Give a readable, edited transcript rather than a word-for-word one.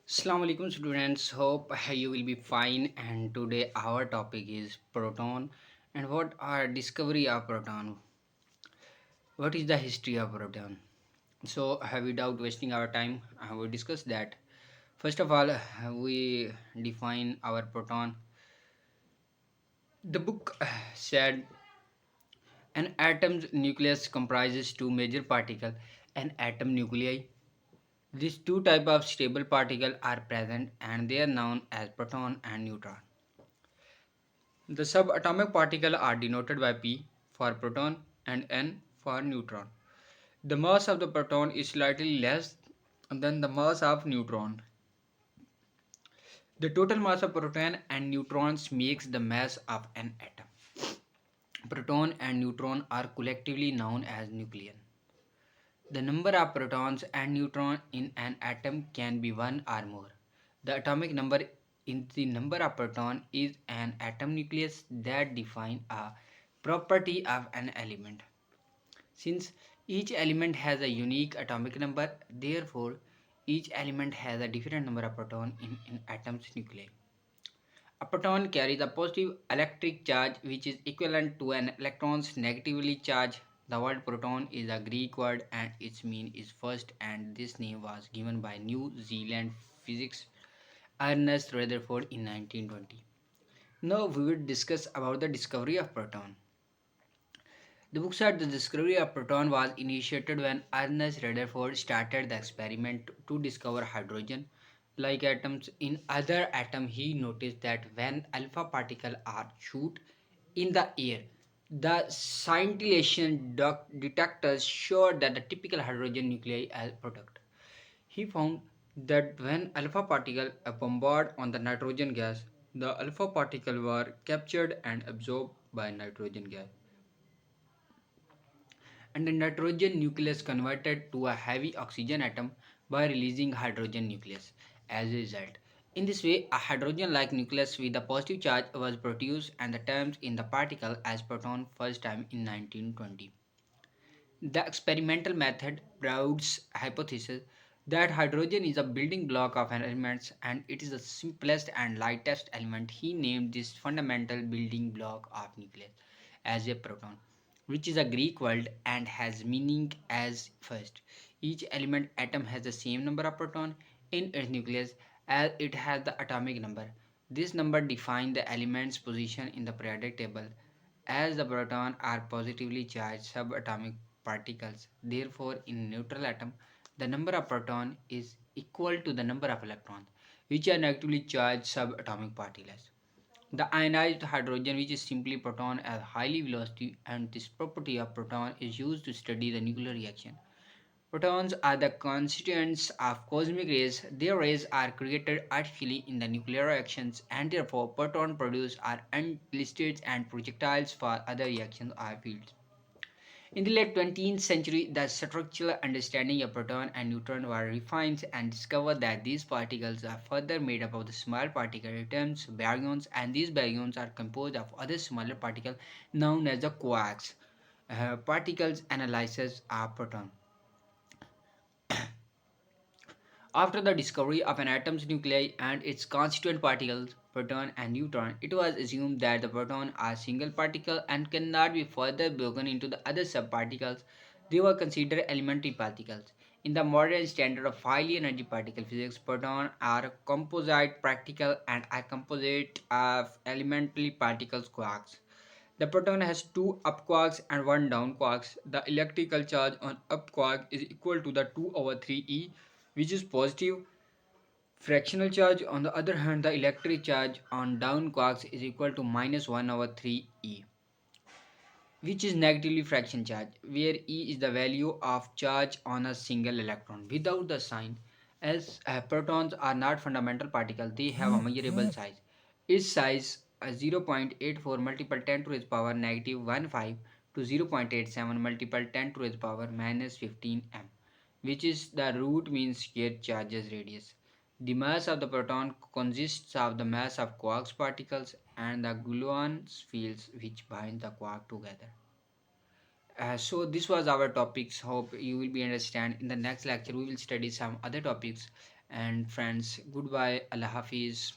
Assalamu alaikum students, hope you will be fine, and today our topic is proton and what are discovery of proton. What is the history of proton? So without wasting our time, I will discuss that. First of all, we define our proton. The book said an atom's nucleus comprises two major particles, an atom nuclei. These two types of stable particles are present and they are known as proton and neutron. The subatomic particles are denoted by P for proton and N for neutron. The mass of the proton is slightly less than the mass of neutron. The total mass of proton and neutrons makes the mass of an atom. Proton and neutron are collectively known as nucleon. The number of protons and neutrons in an atom can be one or more. The atomic number in the number of protons is an atom nucleus that defines a property of an element. Since each element has a unique atomic number, therefore each element has a different number of protons in atom's nuclei. A proton carries a positive electric charge which is equivalent to an electron's negatively charged. The word proton is a Greek word and its meaning is first, and this name was given by New Zealand physicist Ernest Rutherford in 1920. Now we will discuss about the discovery of proton. The book said the discovery of proton was initiated when Ernest Rutherford started the experiment to discover hydrogen. Like atoms in other atom, he noticed that when alpha particles are shoot in the air, the scintillation detectors showed that the typical hydrogen nuclei as product. He found that when alpha particles bombard on the nitrogen gas, the alpha particles were captured and absorbed by nitrogen gas and the nitrogen nucleus converted to a heavy oxygen atom by releasing hydrogen nucleus as a result. In this way, a hydrogen-like nucleus with a positive charge was produced and the terms in the particle as proton first time in 1920. The experimental method proves hypothesis that hydrogen is a building block of an elements and it is the simplest and lightest element. He named this fundamental building block of nucleus as a proton, which is a Greek word and has meaning as first. Each element atom has the same number of proton in its nucleus as it has the atomic number. This number defines the element's position in the periodic table as the protons are positively charged subatomic particles. Therefore, in neutral atom, the number of protons is equal to the number of electrons, which are negatively charged subatomic particles. The ionized hydrogen, which is simply proton, has highly velocity, and this property of proton is used to study the nuclear reaction. Protons are the constituents of cosmic rays. Their rays are created artificially in the nuclear reactions, and therefore protons produced are unlisted and projectiles for other reactions or fields. In the late 20th century, the structural understanding of proton and neutron were refined and discovered that these particles are further made up of the small particle atoms, baryons, and these baryons are composed of other smaller particles known as the quarks. Particles analysis of proton. After the discovery of an atom's nuclei and its constituent particles, proton and neutron, it was assumed that the proton are single particle and cannot be further broken into the other subparticles. They were considered elementary particles. In the modern standard of highly energy particle physics, protons are composite particle and a composite of elementary particles quarks. The proton has two up quarks and one down quarks. The electrical charge on up quark is equal to the 2 over 3e, which is positive. Fractional charge, on the other hand, the electric charge on down quarks is equal to minus 1 over 3e, which is negatively fraction charge, where e is the value of charge on a single electron. Without the sign, as protons are not fundamental particles, they have a measurable size. Its size 0.84 multiple 10 to its power negative 15 to 0.87 multiple 10 to its power minus 15 m, which is the root mean square charges radius. The mass of the proton consists of the mass of quarks particles and the gluon fields which bind the quark together. So this was our topics. Hope you will be understand. In the next lecture, we will study some other topics And friends, goodbye, Allah Hafiz.